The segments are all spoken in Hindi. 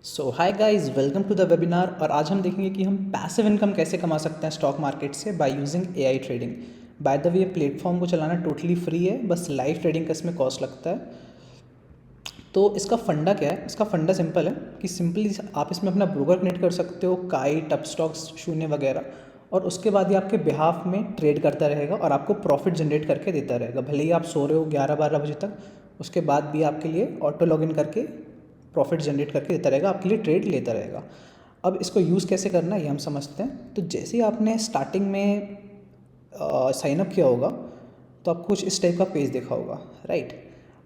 So hi guys, welcome to the webinar. और आज हम देखेंगे कि हम पैसिव इनकम कैसे कमा सकते हैं स्टॉक मार्केट से by using AI trading. By the way, ये प्लेटफॉर्म को चलाना टोटली फ्री है, बस लाइव ट्रेडिंग का इसमें कॉस्ट लगता है। तो इसका फंडा क्या है? इसका फंडा सिंपल है कि सिंपली आप इसमें अपना ब्रोकर कनेक्ट कर सकते हो, काइट, अपस्टॉक्स, शून्य वगैरह, और उसके बाद ये आपके बिहाफ में ट्रेड करता रहेगा और आपको प्रॉफिट जनरेट करके देता रहेगा। भले ही आप सो रहे हो 11-12 बजे तक, उसके बाद भी आपके लिए ऑटो लॉगिन करके प्रॉफिट जनरेट करके देता रहेगा, आपके लिए ट्रेड लेता रहेगा। अब इसको यूज़ कैसे करना है ये हम समझते हैं। तो जैसे ही आपने स्टार्टिंग में साइन अप किया होगा तो आपको कुछ इस टाइप का पेज देखा होगा, राइट।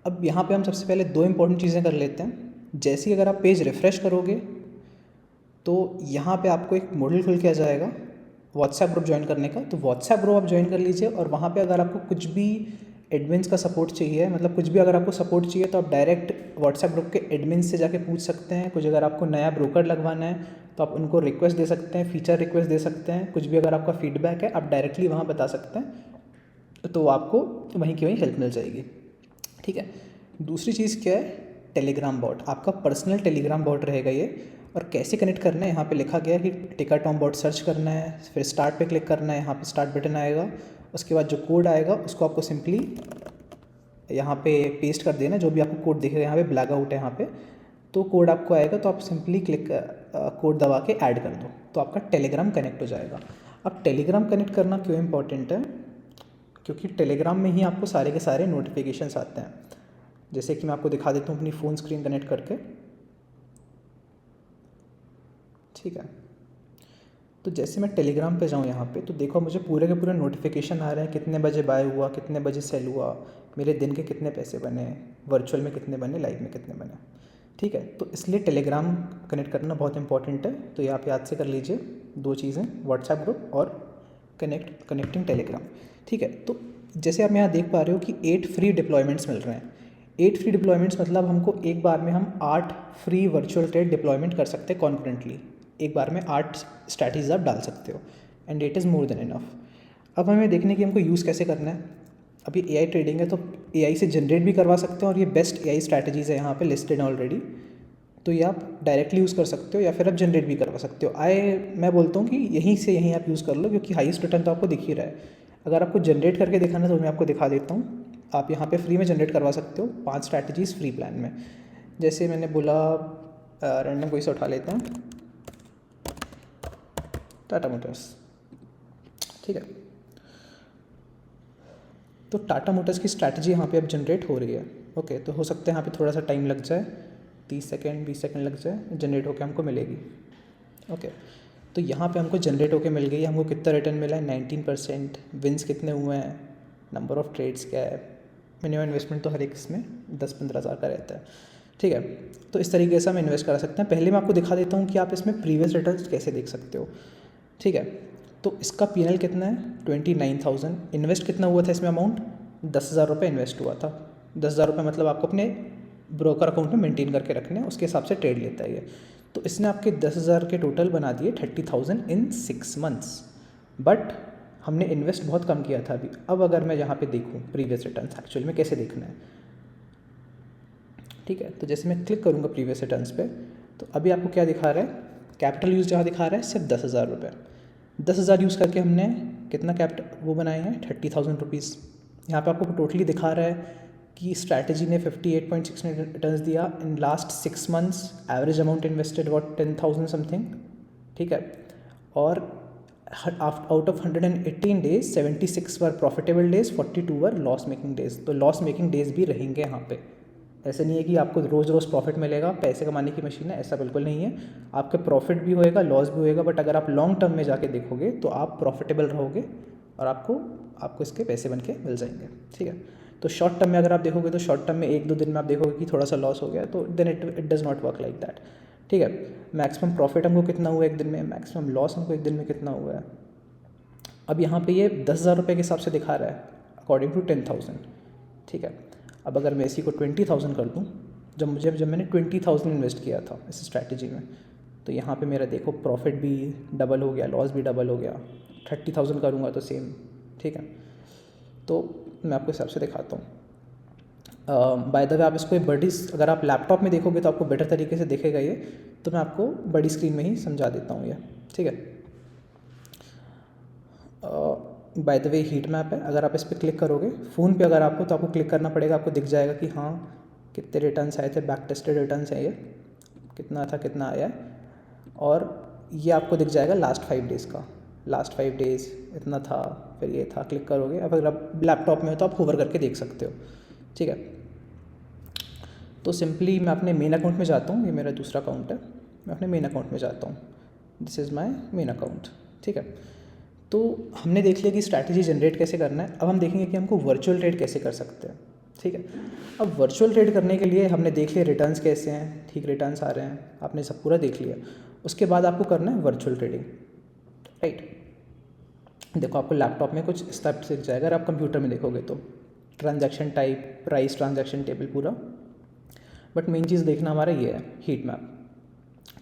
अब यहाँ पे हम सबसे पहले दो इंपॉर्टेंट चीज़ें कर लेते हैं। जैसे ही अगर आप पेज रिफ़्रेश करोगे तो यहाँ पे आपको एक मॉडल खुल के आ जाएगा व्हाट्सएप ग्रुप ज्वाइन करने का। तो व्हाट्सएप ग्रुप आप ज्वाइन कर लीजिए, और वहाँ पे अगर आपको कुछ भी एडमिन्स का सपोर्ट चाहिए, मतलब कुछ भी अगर आपको सपोर्ट चाहिए, तो आप डायरेक्ट व्हाट्सएप ग्रुप के एडमिन्स से जाके पूछ सकते हैं। कुछ अगर आपको नया ब्रोकर लगवाना है तो आप उनको रिक्वेस्ट दे सकते हैं, फीचर रिक्वेस्ट दे सकते हैं। कुछ भी अगर आपका फीडबैक है आप डायरेक्टली वहाँ बता सकते हैं, तो आपको वहीं की वहीं हेल्प मिल जाएगी, ठीक है। दूसरी चीज़ क्या है? टेलीग्राम बॉट, आपका पर्सनल टेलीग्राम बॉट रहेगा ये। और कैसे कनेक्ट करना है, यहाँ पे लिखा गया है कि टिकाटॉम बॉट सर्च करना है, फिर स्टार्ट पे क्लिक करना है, यहाँ पे स्टार्ट बटन आएगा। उसके बाद जो कोड आएगा उसको आपको सिंपली यहाँ पे पेस्ट कर देना। जो भी आपको कोड दिखेगा यहाँ पे ब्लैक आउट है यहाँ पे, तो कोड आपको आएगा तो आप सिंपली क्लिक कोड दबा के ऐड कर दो, तो आपका टेलीग्राम कनेक्ट हो जाएगा। अब टेलीग्राम कनेक्ट करना क्यों इम्पोर्टेंट है? क्योंकि टेलीग्राम में ही आपको सारे के सारे नोटिफिकेशंस आते हैं। जैसे कि मैं आपको दिखा देता हूँ अपनी फ़ोन स्क्रीन कनेक्ट करके, ठीक है। तो जैसे मैं टेलीग्राम पे जाऊँ यहाँ पे, तो देखो मुझे पूरे के पूरे नोटिफिकेशन आ रहे हैं, कितने बजे बाय हुआ, कितने बजे सेल हुआ, मेरे दिन के कितने पैसे बने, वर्चुअल में कितने बने, लाइव में कितने बने, ठीक है। तो इसलिए टेलीग्राम कनेक्ट करना बहुत इंपॉर्टेंट है। तो ये आप याद से कर लीजिए दो चीज़ें, व्हाट्सएप ग्रुप और कनेक्टिंग टेलीग्राम, ठीक है। तो जैसे आप यहाँ देख पा रहे हो कि 8 फ्री डिप्लॉयमेंट्स मिल रहे हैं। 8 फ्री डिप्लॉयमेंट्स मतलब हमको एक बार में हम 8 फ्री वर्चुअल ट्रेड डिप्लॉयमेंट कर सकते हैं कॉन्फिडेंटली। एक बार में 8 स्ट्रैटेजीज आप डाल सकते हो, and it is more than enough. अब हमें देखने की हमको यूज़ कैसे करना है। अभी एआई ट्रेडिंग है तो एआई से जनरेट भी करवा सकते हैं, और ये बेस्ट एआई स्ट्रैटेजीज़ है यहाँ पे लिस्टेड ऑलरेडी। तो ये आप डायरेक्टली यूज़ कर सकते हो या फिर आप जनरेट भी करवा सकते हो। मैं बोलता हूँ कि यहीं से यहीं आप यूज़ कर लो, क्योंकि हाईएस्ट रिटर्न तो आपको दिख ही रहा है। अगर आपको जनरेट करके दिखाना है तो मैं आपको दिखा देता हूँ। आप यहाँ पे फ्री में जनरेट करवा सकते हो 5 स्ट्रैटेजीज़ फ्री प्लान में। जैसे मैंने बोला, रैंडम कोई से उठा लेते हैं, टाटा मोटर्स, ठीक है। तो टाटा मोटर्स की स्ट्रैटेजी यहाँ पे अब जनरेट हो रही है, ओके। तो हो सकता है यहाँ पे थोड़ा सा टाइम लग जाए, 30 सेकेंड 20 सेकेंड लग जाए, जनरेट होकर हमको मिलेगी, ओके। तो यहाँ पे हमको जनरेट होके मिल गई। हमको कितना रिटर्न मिला है? 19%। विंस कितने हुए हैं? नंबर ऑफ़ ट्रेड्स क्या है? मिनिमम इन्वेस्टमेंट तो हर एक इसमें 10-15 हज़ार का रहता है, ठीक है। तो इस तरीके से हम इन्वेस्ट करा सकते हैं। पहले मैं आपको दिखा देता हूँ कि आप इसमें प्रीवियस रिटर्न कैसे देख सकते हो, ठीक है। तो इसका पीएनएल कितना है? 29,000। इन्वेस्ट कितना हुआ था इसमें अमाउंट? 10,000 रुपये इन्वेस्ट हुआ था। 10,000 रुपये मतलब आपको अपने ब्रोकर अकाउंट में मेंटेन करके रखने हैं, उसके हिसाब से ट्रेड लेता है ये। तो इसने आपके 10,000 के टोटल बना दिए 30,000 इन 6 मंथ्स। बट हमने इन्वेस्ट बहुत कम किया था अभी। अब अगर मैं यहाँ पे देखूँ प्रीवियस रिटर्न्स एक्चुअल में कैसे देखना है, ठीक है। तो जैसे मैं क्लिक करूँगा प्रीवियस रिटर्न्स पे, तो अभी आपको क्या दिखा रहा है? कैपिटल यूज़ जहाँ दिखा रहा है सिर्फ 10,000 रुपये। 10,000 यूज़ करके हमने कितना कैपिटल वो बनाए हैं? 30,000 रुपीज़। यहाँ पे आपको टोटली दिखा रहा है कि स्ट्रैटेजी ने 58.6 रिटर्न्स दिया in last 6 months. Average amount invested what 10,000 something, ठीक है। और out of 118 days 76 were profitable days, 42 were loss making days. तो लॉस मेकिंग डेज भी रहेंगे यहाँ पे। ऐसे नहीं है कि आपको रोज़ रोज़ प्रॉफिट मिलेगा, पैसे कमाने की मशीन है, ऐसा बिल्कुल नहीं है। आपके प्रॉफिट भी होएगा, लॉस भी होएगा, बट अगर आप लॉन्ग टर्म में जाके देखोगे तो आप प्रॉफिटेबल रहोगे और आपको इसके पैसे बन के मिल जाएंगे, ठीक है। तो शॉर्ट टर्म में अगर आप देखोगे तो शॉर्ट टर्म में 1-2 दिन में आप देखोगे कि थोड़ा सा लॉस हो गया, तो then it does not work like that, ठीक है। मैक्सिमम प्रॉफिट हमको कितना हुआ एक दिन में, मैक्सिमम लॉस हमको एक दिन में कितना हुआ है। अब यहाँ पे ये 10,000 रुपये के हिसाब से दिखा रहा है अकॉर्डिंग टू 10,000, ठीक है। अब अगर मैं इसी को 20,000 कर दूँ, जब मैंने 20,000 इन्वेस्ट किया था इस स्ट्रैटेजी में, तो यहाँ पे मेरा देखो प्रॉफिट भी डबल हो गया, लॉस भी डबल हो गया। 30,000 करूँगा तो सेम, ठीक है। तो मैं आपको हिसाब से दिखाता हूँ। बाय द वे, आप इसको बड़ी अगर आप लैपटॉप में देखोगे तो आपको बेटर तरीके से दिखेगा ये। तो मैं आपको बड़ी स्क्रीन में ही समझा देता हूँ ये, ठीक है। By the way heat map है, अगर आप इस पर क्लिक करोगे फ़ोन पे अगर आपको, तो आपको क्लिक करना पड़ेगा, आपको दिख जाएगा कि हाँ कितने रिटर्न्स आए थे, बैक टेस्टेड रिटर्न्स हैं ये, कितना था कितना आया है, और ये आपको दिख जाएगा लास्ट 5 डेज़ का, लास्ट 5 डेज़ इतना था, फिर ये था, क्लिक करोगे। अब अगर आप लैपटॉप में हो तो आप होवर करके देख सकते हो, ठीक है। तो सिंपली मैं अपने मेन अकाउंट में जाता हूँ, ये मेरा दूसरा अकाउंट है, मैं अपने मेन अकाउंट में जाता हूँ, this is my main account, ठीक है। तो हमने देख लिया कि स्ट्रैटेजी जनरेट कैसे करना है। अब हम देखेंगे कि हमको वर्चुअल ट्रेड कैसे कर सकते हैं, ठीक है। अब वर्चुअल ट्रेड करने के लिए हमने देख लिया रिटर्न्स कैसे हैं, ठीक, रिटर्न्स आ रहे हैं, आपने सब पूरा देख लिया। उसके बाद आपको करना है वर्चुअल ट्रेडिंग, राइट। देखो आपको लैपटॉप में कुछ इस टाइप से दिख जाएगा, अगर आप कंप्यूटर में देखोगे तो transaction type, price, transaction table पूरा। बट मेन चीज़ देखना हमारा ये है हीट मैप,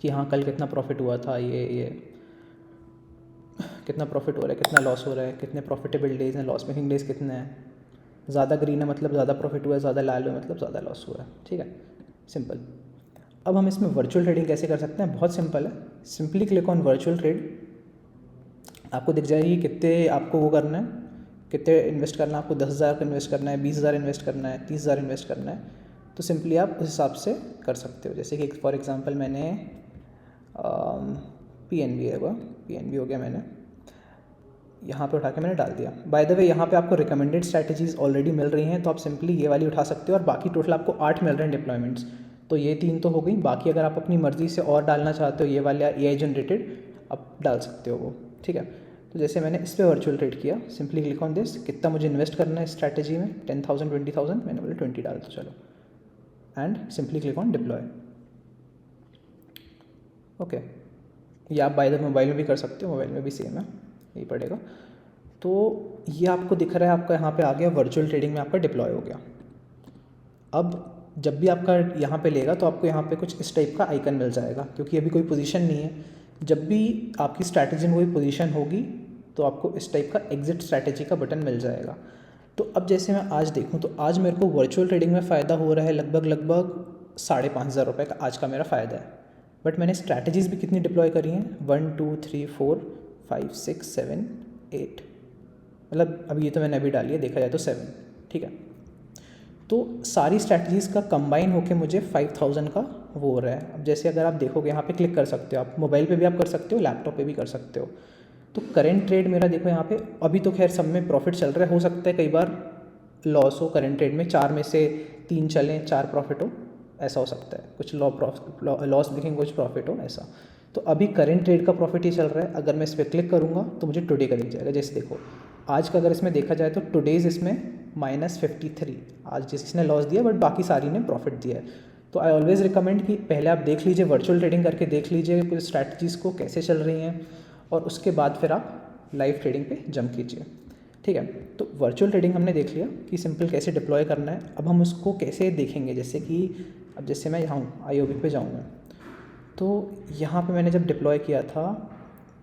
कि हाँ कल कितना प्रॉफिट हुआ था, ये कितना प्रॉफिट हो रहा है, कितना लॉस हो रहा है, कितने प्रॉफिटेबल डेज़ हैं, लॉस मेकिंग डेज़ कितने हैं, ज़्यादा ग्रीन है मतलब ज़्यादा प्रॉफिट हुआ है, ज़्यादा लाल है मतलब ज़्यादा लॉस हुआ है, ठीक है, सिंपल। अब हम इसमें वर्चुअल ट्रेडिंग कैसे कर सकते हैं, बहुत सिंपल है। Simply click on virtual trade, आपको दिख जाएगी कितने आपको वो करना है, कितने इन्वेस्ट करना है आपको, 10,000 का इन्वेस्ट करना है, 20,000 इन्वेस्ट करना है, 30,000 इन्वेस्ट करना है। तो सिंपली आप उस हिसाब से कर सकते हो। जैसे कि फॉर एग्जांपल मैंने PNB है, वो PNB हो गया, मैंने यहाँ पे उठा के मैंने डाल दिया। बाय द वे यहाँ पे आपको रिकमेंडेड स्ट्रैटेजीज ऑलरेडी मिल रही हैं, तो आप सिंपली ये वाली उठा सकते हो, और बाकी टोटल आपको 8 मिल रहे हैं डिप्लॉयमेंट्स। तो ये 3 तो हो गई, बाकी अगर आप अपनी मर्ज़ी से और डालना चाहते हो ये वाला AI जनरेटेड, आप डाल सकते हो वो, ठीक है। तो जैसे मैंने इस पर वर्चुअल ट्रेड किया, सिंपली क्लिक ऑन दिस, कितना मुझे इन्वेस्ट करना है स्ट्रैटेजी में, 10,000 20,000, मैंने बोला 20 डाल दो, चलो, and simply click on deploy, okay. या आप बाय द मोबाइल में भी कर सकते हो, मोबाइल में भी सेम है, यही पड़ेगा। तो ये आपको दिख रहा है, आपका यहाँ पे आ गया वर्चुअल ट्रेडिंग में, आपका डिप्लॉय हो गया। अब जब भी आपका यहाँ पे लेगा तो आपको यहाँ पे कुछ इस टाइप का आइकन मिल जाएगा, क्योंकि अभी कोई पोजीशन नहीं है। जब भी आपकी स्ट्रैटेजी में कोई पोजीशन होगी तो आपको इस टाइप का एग्जिट स्ट्रैटेजी का बटन मिल जाएगा। तो अब जैसे मैं आज देखूँ तो आज मेरे को वर्चुअल ट्रेडिंग में फ़ायदा हो रहा है लगभग 5,500 रुपये का आज का मेरा फ़ायदा है। बट मैंने स्ट्रैटेजीज़ भी कितनी डिप्लॉय करी हैं, 1 2 3 4 5 6 7 8, मतलब अभी ये तो मैंने अभी डाली है, देखा जाए तो 7, ठीक है। तो सारी स्ट्रैटेजीज़ का कंबाइन होके मुझे 5,000 का वो हो रहा है। अब जैसे अगर आप देखोगे यहाँ पे क्लिक कर सकते हो, आप मोबाइल पे भी आप कर सकते हो, लैपटॉप पे भी कर सकते हो। तो करेंट ट्रेड मेरा देखो यहाँ पे, अभी तो खैर सब में प्रॉफिट चल रहा है, हो सकता है कई बार लॉस हो करेंट ट्रेड में, 4 में से 3 चलें, 4 प्रॉफिट हो, ऐसा हो सकता है, कुछ लॉस दिखेंगे, कुछ प्रॉफिट हो, ऐसा। तो अभी करेंट ट्रेड का प्रॉफिट ही चल रहा है। अगर मैं इस पर क्लिक करूँगा तो मुझे टुडे का दिख जाएगा। जैसे देखो आज का अगर इसमें देखा जाए तो टुडेज़ इसमें -53, आज जिसने लॉस दिया, बट बाकी सारी ने प्रॉफिट दिया है। तो आई ऑलवेज़ रिकमेंड कि पहले आप देख लीजिए, वर्चुअल ट्रेडिंग करके देख लीजिए कुछ स्ट्रैटेजीज़ को कैसे चल रही हैं, और उसके बाद फिर आप लाइव ट्रेडिंग पे जंप कीजिए, ठीक है। तो वर्चुअल ट्रेडिंग हमने देख लिया कि सिंपल कैसे डिप्लॉय करना है। अब हम उसको कैसे देखेंगे, जैसे कि अब जैसे मैं यहाँ हूँ IOB पे जाऊँ मैं, तो यहाँ पे मैंने जब डिप्लॉय किया था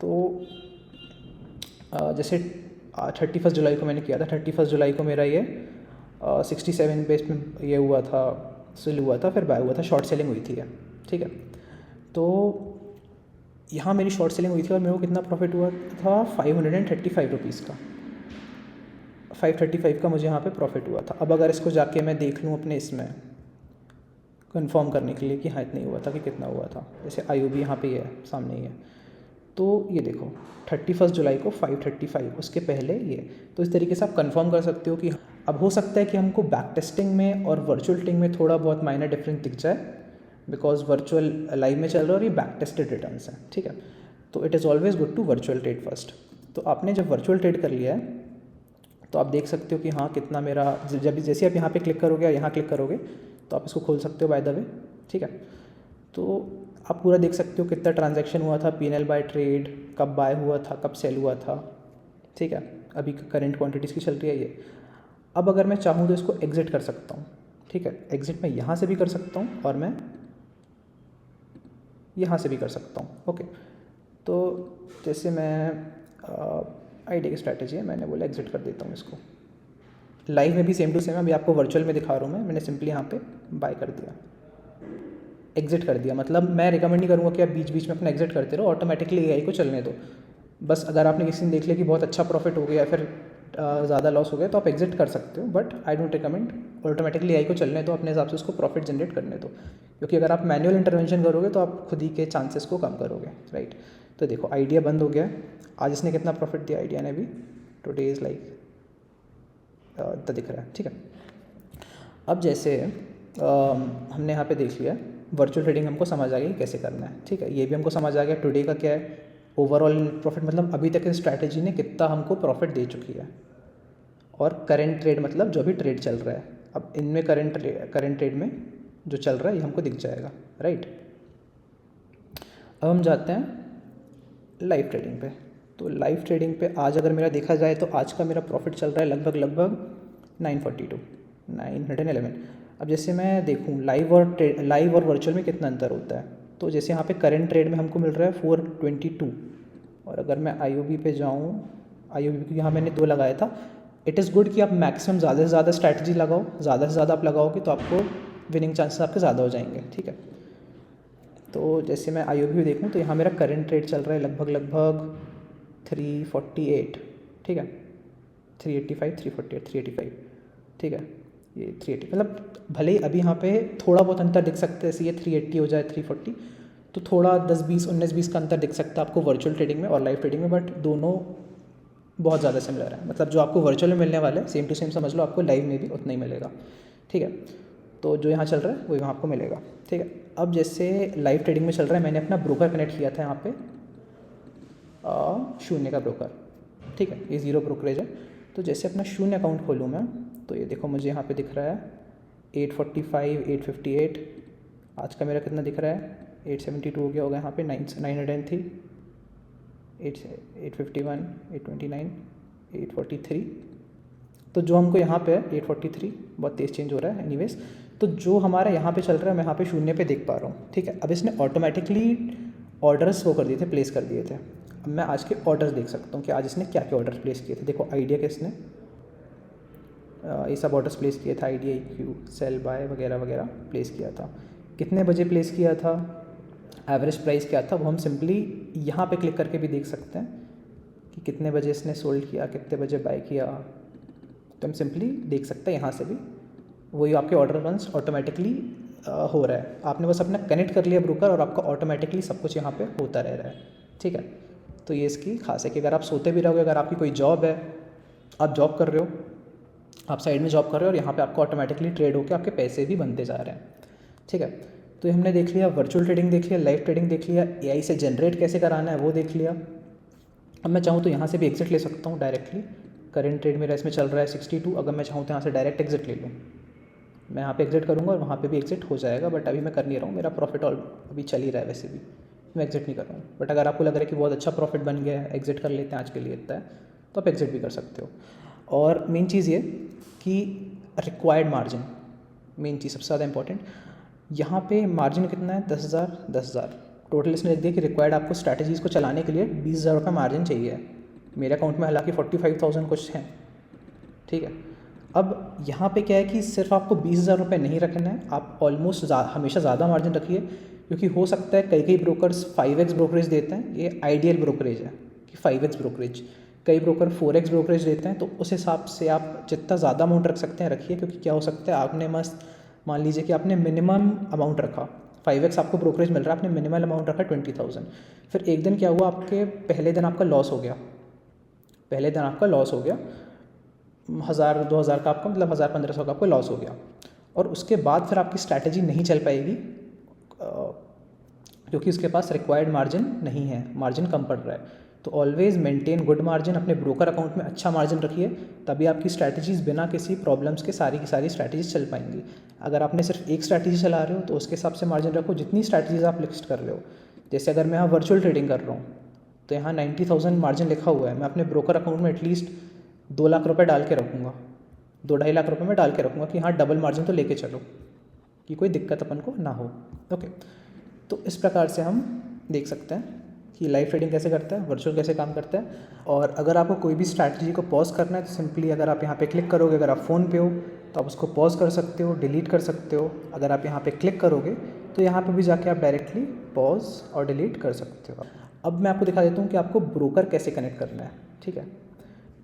तो जैसे 31 जुलाई को मैंने किया था, 31 जुलाई को मेरा ये 67 पे इसमें ये हुआ था, सेल हुआ था, फिर बाय हुआ था, शॉर्ट सेलिंग हुई थी है, ठीक है। तो यहाँ मेरी शॉर्ट सेलिंग हुई थी और मेरे को कितना प्रॉफिट हुआ था, 535 रुपीज़ का, 535 का मुझे यहाँ पे प्रॉफिट हुआ था। अब अगर इसको जाके मैं देख लूँ अपने इसमें कंफर्म करने के लिए कि हाँ इतना ही हुआ था कि कितना हुआ था, जैसे IOB यहाँ पे है, सामने ही है, तो ये देखो 31 जुलाई को 535, उसके पहले ये। तो इस तरीके से आप कंफर्म कर सकते हो कि अब हो सकता है कि हमको बैक टेस्टिंग में और वर्चुअल ट्रेडिंग में थोड़ा बहुत माइनर डिफरेंस दिख जाए, बिकॉज वर्चुअल लाइव में चल रहा है और ये बैक टेस्टेड रिटर्न्स हैं, ठीक है। तो it is always good to virtual trade first. तो आपने जब वर्चुअल ट्रेड कर लिया है तो आप देख सकते हो कि हाँ कितना मेरा, जब जैसे आप यहाँ पे क्लिक करोगे या यहाँ क्लिक करोगे तो आप इसको खोल सकते हो बाय द वे, ठीक है। तो आप पूरा देख सकते हो कितना ट्रांजैक्शन हुआ था, P&L बाय ट्रेड, कब बाय हुआ था, कब सेल हुआ था, ठीक है। अभी करेंट क्वांटिटीज़ की चल रही है ये। अब अगर मैं चाहूँ तो इसको एग्जिट कर सकता हूँ, ठीक है। एग्जिट मैं यहाँ से भी कर सकता हूँ और मैं यहाँ से भी कर सकता हूँ, ओके। तो जैसे मैं आईडी की स्ट्रैटेजी है, मैंने बोला एग्जिट कर देता हूँ इसको। लाइव में भी सेम टू सेम, अभी आपको वर्चुअल में दिखा रहा हूँ मैंने सिंपली यहाँ पे बाय कर दिया, एग्जिट कर दिया, मतलब मैं रिकमेंड नहीं करूँगा कि आप बीच बीच में अपना एग्जिट करते रहो, ऑटोमेटिकली एआई को चलने दो। बस अगर आपने किसी ने देख लिया कि बहुत अच्छा प्रॉफिट हो गया या फिर ज़्यादा लॉस हो गया तो आप एग्जिट कर सकते हो, but I don't recommend. Automatically AI को चलने दो, अपने हिसाब से उसको प्रॉफिट जनरेट करने दो, क्योंकि अगर आप मैनुअल इंटरवेंशन करोगे तो आप खुद ही के चांसेस को कम करोगे, राइट। तो देखो आइडिया बंद हो गया, आज इसने कितना प्रॉफिट दिया आइडिया ने भी, टुडे इज़ लाइक इतना दिख रहा है, ठीक है। अब जैसे हमने यहाँ पे देख लिया वर्चुअल ट्रेडिंग, हमको समझ आ गई कैसे करना है, ठीक है। ये भी हमको समझ आ गया टुडे का क्या है ओवरऑल प्रॉफिट, मतलब अभी तक इस स्ट्रैटेजी ने कितना हमको प्रॉफिट दे चुकी है, और करेंट ट्रेड मतलब जो भी ट्रेड चल रहा है, अब इनमें करेंट ट्रेड में जो चल रहा है ये हमको दिख जाएगा, राइट। अब हम जाते हैं लाइव ट्रेडिंग पे। तो लाइव ट्रेडिंग पे आज अगर मेरा देखा जाए तो आज का मेरा प्रॉफिट चल रहा है लगभग 911। अब जैसे मैं देखूँ लाइव और वर्चुअल में कितना अंतर होता है, तो जैसे यहाँ पे करंट ट्रेड में हमको मिल रहा है 422, और अगर मैं IOB पे जाऊँ, IOB को यहाँ मैंने 2 लगाया था। इट इज़ गुड कि आप मैक्सिमम ज़्यादा से ज़्यादा स्ट्रैटेजी लगाओ, ज़्यादा से ज़्यादा आप लगाओगे तो आपको विनिंग चांसेस आपके ज़्यादा हो जाएंगे, ठीक है। तो जैसे मैं IOB भी देखूँ तो यहाँ मेरा करंट ट्रेड चल रहा है लगभग 348, ठीक है, 385, 348, 385, ठीक है। ये 380, मतलब भले ही अभी यहाँ पे थोड़ा बहुत अंतर दिख सकता है, ऐसे ये 380 हो जाए 340, तो थोड़ा 10-20, 19-20 का अंतर दिख सकता है आपको वर्चुअल ट्रेडिंग में और लाइव ट्रेडिंग में, बट दोनों बहुत ज़्यादा सिमिलर है। मतलब जो आपको वर्चुअल में मिलने वाला है सेम टू सेम समझ लो, आपको लाइव में भी उतना ही मिलेगा, ठीक है। तो जो यहाँ चल रहा है वही वहाँ आपको मिलेगा, ठीक है। अब जैसे लाइव ट्रेडिंग में चल रहा है, मैंने अपना ब्रोकर कनेक्ट किया था यहाँ पे, 0 का ब्रोकर, ठीक है, ये 0 ब्रोकरेज है। तो जैसे अपना 0 अकाउंट खोलूँ मैं, तो ये देखो मुझे यहाँ पे दिख रहा है 845, 858, आज का मेरा कितना दिख रहा है 872 हो गया होगा यहाँ पे, 903, 851, 829, 843। तो जो हमको यहाँ पे 843 बहुत तेज़ चेंज हो रहा है एनीवेज। तो जो हमारा यहाँ पे चल रहा है मैं यहाँ पे 0 पे देख पा रहा हूँ, ठीक है। अब इसने ऑटोमेटिकली ऑर्डर्स वो कर दिए थे, प्लेस कर दिए थे। अब मैं आज के ऑर्डर्स देख सकता हूँ कि आज इसने क्या क्या ऑर्डर प्लेस किए थे। देखो आइडिया के इसने ये सब ऑर्डर्स प्लेस किए थे, आइडिया EQ, सेल बाय वगैरह वगैरह प्लेस किया था। कितने बजे प्लेस किया था, एवरेज प्राइस क्या था, वो हम सिंपली यहाँ पे क्लिक करके भी देख सकते हैं कि कितने बजे इसने सोल्ड किया, कितने बजे बाय किया। तो हम सिंपली देख सकते हैं यहाँ से भी, वही आपके ऑर्डर वंस ऑटोमेटिकली हो रहा है। आपने बस अपना कनेक्ट कर लिया ब्रोकर और आपका ऑटोमेटिकली सब कुछ यहाँ पे होता रह रहा है, ठीक है। तो ये इसकी खास है कि अगर आप सोते भी रहोगे, अगर आपकी कोई जॉब है, आप जॉब कर रहे हो, आप साइड में जॉब कर रहे हो और यहाँ पे आपको ऑटोमेटिकली ट्रेड होकर आपके पैसे भी बनते जा रहे हैं, ठीक है। तो ये हमने देख लिया, वर्चुअल ट्रेडिंग देख लिया, लाइव ट्रेडिंग देख लिया, AI से जनरेट कैसे कराना है वो देख लिया। अब मैं चाहूँ तो यहाँ से भी एग्जिट ले सकता हूँ डायरेक्टली। करेंट ट्रेड मेरा इसमें चल रहा है 62, अगर मैं चाहूँ तो यहाँ से डायरेक्ट एग्जिट ले लूँ, मैं यहाँ पे एग्जिट करूँगा और वहाँ पे भी एग्जिट हो जाएगा, बट अभी मैं कर नहीं रहा हूँ, मेरा प्रॉफिट ऑल अभी चल ही रहा है, वैसे भी मैं एग्जिट नहीं कर रहा हूँ। बट अगर आपको लग रहा है कि बहुत अच्छा प्रॉफिट बन गया है, एग्जिट कर लेते हैं आज के लिए इतना है, तो आप एग्जिट भी कर सकते हो। और मेन चीज़ ये कि रिक्वायर्ड मार्जिन, मेन चीज़ सबसे ज़्यादा इंपॉर्टेंट, यहाँ पे मार्जिन कितना है 10,000, 10,000 टोटल इसने लिख दिया कि रिक्वायर्ड आपको स्ट्रैटेजीज़ को चलाने के लिए 20,000 रुपये मार्जिन चाहिए। मेरे अकाउंट में हालांकि 45,000 कुछ हैं, ठीक है। अब यहाँ पे क्या है कि सिर्फ आपको 20,000 रुपये नहीं रखना है, आप ऑलमोस्ट हमेशा ज़्यादा मार्जिन रखिए, क्योंकि हो सकता है कई ब्रोकर्स 5x ब्रोकरेज देते हैं, ये आइडियल ब्रोकरेज है कि 5x ब्रोकरेज, कई ब्रोकर 4x ब्रोकरेज देते हैं। तो उस हिसाब से आप जितना ज़्यादा अमाउंट रख सकते हैं रखिए, क्योंकि क्या हो सकता है आपने मस्त मान लीजिए कि आपने मिनिमम अमाउंट रखा, 5x आपको ब्रोकरेज मिल रहा है, आपने मिनिमम अमाउंट रखा 20,000, फिर एक दिन क्या हुआ, आपके पहले दिन आपका लॉस हो गया, 1,000-2,000 का आपका मतलब 1,000-1,500 का आपको लॉस हो गया, और उसके बाद फिर आपकी स्ट्रैटेजी नहीं चल पाएगी, क्योंकि उसके पास रिक्वायर्ड मार्जिन नहीं है, मार्जिन कम पड़ रहा है। तो ऑलवेज मेंटेन गुड मार्जिन, अपने ब्रोकर अकाउंट में अच्छा मार्जिन रखिए, तभी आपकी स्ट्रैटेजीज़ बिना किसी प्रॉब्लम्स के सारी की सारी स्ट्रैटेजीज चल पाएंगी। अगर आपने सिर्फ एक स्ट्रैटेजी चला रहे हो तो उसके हिसाब से मार्जिन रखो, जितनी स्ट्रैटेजीज आप लिस्ट कर रहे हो। जैसे अगर मैं यहाँ वर्चुअल ट्रेडिंग कर रहा हूँ तो यहाँ 90,000 मार्जिन लिखा हुआ है, मैं अपने ब्रोकर अकाउंट में एटलीस्ट 2 लाख रुपये डाल के रखूँगा, 2-2.5 लाख रुपये में डाल के रखूँगा कि हाँ डबल मार्जिन तो लेके चलो, कि कोई दिक्कत अपन को ना हो, ओके। तो इस प्रकार से हम देख सकते हैं कि लाइव ट्रेडिंग कैसे करता है, वर्चुअल कैसे काम करता है। और अगर आपको कोई भी स्ट्रैटेजी को पॉज करना है तो सिंपली अगर आप यहाँ पे क्लिक करोगे, अगर आप फ़ोन पे हो तो आप उसको पॉज कर सकते हो, डिलीट कर सकते हो। अगर आप यहाँ पे क्लिक करोगे तो यहाँ पर भी जाके आप डायरेक्टली पॉज और डिलीट कर सकते हो। अब मैं आपको दिखा देता हूँ कि आपको ब्रोकर कैसे कनेक्ट करना है, ठीक है।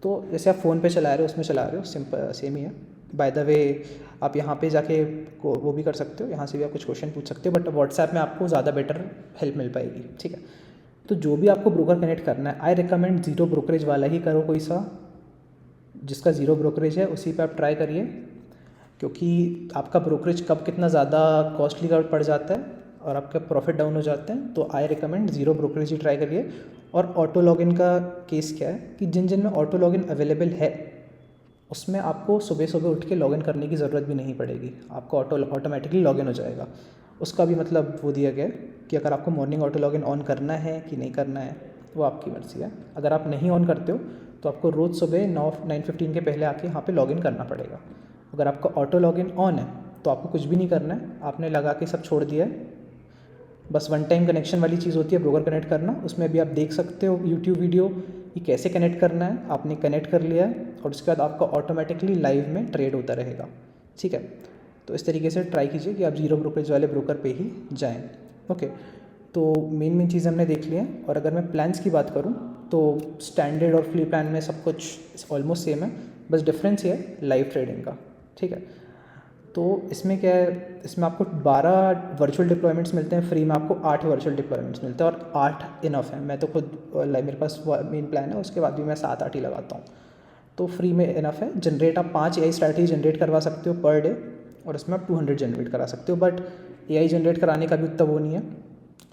तो जैसे आप फ़ोन पे चला रहे हो, उसमें चला रहे हो, सिंपल सेम ही है। बाय द वे आप यहाँ पे जाके वो भी कर सकते हो, यहाँ से भी आप कुछ क्वेश्चन पूछ सकते हो, बट व्हाट्सएप में आपको ज़्यादा बेटर हेल्प मिल पाएगी, ठीक है। तो जो भी आपको ब्रोकर कनेक्ट करना है, आई रिकमेंड ज़ीरो ब्रोकरेज वाला ही करो, कोई सा जिसका ज़ीरो ब्रोकरेज है उसी पे आप ट्राई करिए, क्योंकि आपका ब्रोकरेज कब कितना ज़्यादा कॉस्टली का पड़ जाता है और आपका प्रॉफिट डाउन हो जाते हैं। तो I recommend zero brokerage he try करिए। और ऑटो लॉगिन का केस क्या है कि जिन जिन में ऑटो लॉगिन अवेलेबल है उसमें आपको सुबह सुबह उठ के लॉगिन करने की ज़रूरत भी नहीं पड़ेगी, आपको ऑटोमेटिकली लॉगिन हो जाएगा। उसका भी मतलब वो दिया गया है कि अगर आपको मॉर्निंग ऑटो लॉगिन ऑन करना है कि नहीं करना है वो आपकी मर्ज़ी है। अगर आप नहीं ऑन करते हो तो आपको रोज़ सुबह 9:15 के पहले आके यहाँ पे लॉगिन करना पड़ेगा। अगर आपका ऑटो लॉगिन ऑन है तो आपको कुछ भी नहीं करना है, आपने लगा के सब छोड़ दिया है। बस वन टाइम कनेक्शन वाली चीज़ होती है ब्रोकर कनेक्ट करना, उसमें भी आप देख सकते हो यूट्यूब वीडियो कि कैसे कनेक्ट करना है। आपने कनेक्ट कर लिया है और उसके बाद आपका ऑटोमेटिकली लाइव में ट्रेड होता रहेगा, ठीक है। तो इस तरीके से ट्राई कीजिए कि आप ज़ीरो ब्रोकरेज वाले ब्रोकर पे ही जाएं। ओके, तो मेन चीज़ हमने देख ली है। और अगर मैं प्लान्स की बात करूँ तो स्टैंडर्ड और फ्री प्लान में सब कुछ ऑलमोस्ट सेम है, बस डिफरेंस ये है लाइव ट्रेडिंग का, ठीक है। तो इसमें क्या है, इसमें आपको 12 वर्चुअल डिप्लॉयमेंट्स मिलते हैं, फ्री में आपको 8 वर्चुअल डिप्लॉयमेंट्स मिलते हैं और 8 इनफ है। मैं तो खुद मेरे पास मेन प्लान है, उसके बाद भी मैं 7-8 ही लगाता हूँ, तो फ्री में इनफ है। जनरेट आप 5 AI स्ट्रैटेजी जनरेट करवा सकते हो पर डे और इसमें आप 200 जनरेट करा सकते हो। बट AI जनरेट कराने का भी उतना वो नहीं है,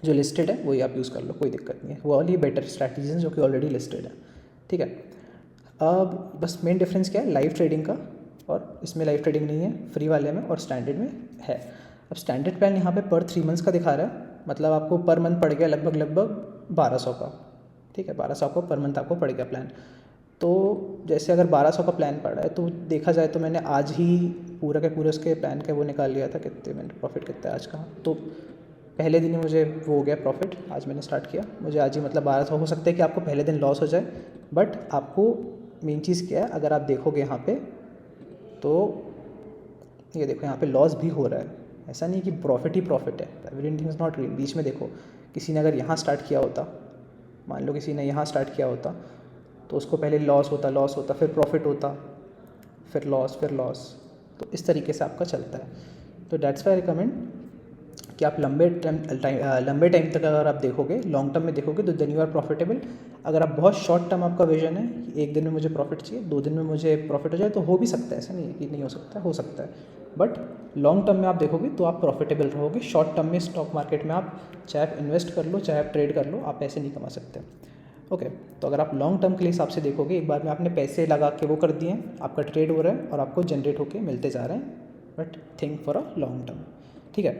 जो लिस्टेड है वही आप यूज़ कर लो, कोई दिक्कत नहीं है। वो वाली बेटर स्ट्रैटेजीज हैं जो कि ऑलरेडी लिस्टेड है, ठीक है। अब बस मेन डिफरेंस क्या है लाइव ट्रेडिंग का, और इसमें लाइव ट्रेडिंग नहीं है फ्री वाले में, और स्टैंडर्ड में है। अब स्टैंडर्ड प्लान यहाँ पे पर 3 मंथ्स का दिखा रहा है, मतलब आपको पर मंथ पड़ गया लगभग 1200 का, ठीक है। 1200 को पर मंथ आपको पड़ गया प्लान। तो जैसे अगर 1200 का प्लान पड़ा है तो देखा जाए तो मैंने आज ही पूरा के पूरे उसके प्लान का वो निकाल लिया था, कितने मैंने प्रॉफिट कितना है आज का। तो पहले दिन ही मुझे वो हो गया प्रॉफिट, आज मैंने स्टार्ट किया, मुझे आज ही मतलब 1200। हो सकता है कि आपको पहले दिन लॉस हो जाए, बट आपको मेन चीज़ क्या है, अगर आप देखोगे यहाँ पे तो ये देखो यहाँ पे लॉस भी हो रहा है, ऐसा नहीं कि प्रॉफिट ही प्रॉफिट है। Everything is not real. बीच में देखो किसी ने अगर यहाँ स्टार्ट किया होता, मान लो किसी ने यहाँ स्टार्ट किया होता तो उसको पहले लॉस होता फिर प्रॉफिट होता, फिर लॉस। तो इस तरीके से आपका चलता है। तो दैट्स वाई आई रिकमेंड कि आप लंबे टाइम तक अगर आप देखोगे, लॉन्ग टर्म में देखोगे, तो देन यू आर प्रॉफिटेबल। अगर आप बहुत शॉर्ट टर्म आपका विजन है, एक दिन में मुझे प्रॉफिट चाहिए, 2 दिन में मुझे प्रॉफिट हो जाए, तो हो भी सकता है, ऐसा नहीं है कि नहीं हो सकता है। बट लॉन्ग टर्म में आप देखोगे तो आप प्रॉफिटेबल रहोगे। शॉर्ट टर्म में स्टॉक मार्केट में आप चाहे आप इन्वेस्ट कर लो, चाहे आप ट्रेड कर लो, आप पैसे नहीं कमा सकते। ओके, तो अगर आप लॉन्ग टर्म के लिए हिसाब से देखोगे, एक बार में आपने पैसे लगा के वो कर दिए हैं, आपका ट्रेड हो रहा है और आपको जनरेट होके मिलते जा रहे हैं, but think for a long term, ठीक है।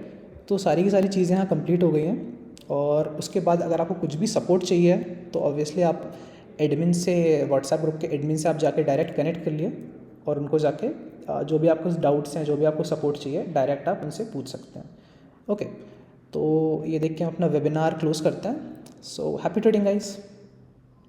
तो सारी की सारी चीज़ें यहाँ कंप्लीट हो गई हैं। और उसके बाद अगर आपको कुछ भी सपोर्ट चाहिए तो ऑब्वियसली आप एडमिन से, व्हाट्सएप ग्रुप के एडमिन से आप जाके डायरेक्ट कनेक्ट कर लिए और उनको जाके जो भी आपको डाउट्स हैं, जो भी आपको सपोर्ट चाहिए, डायरेक्ट आप उनसे पूछ सकते हैं। ओके, तो ये देख के हम अपना वेबिनार क्लोज करते हैं। So happy trading guys.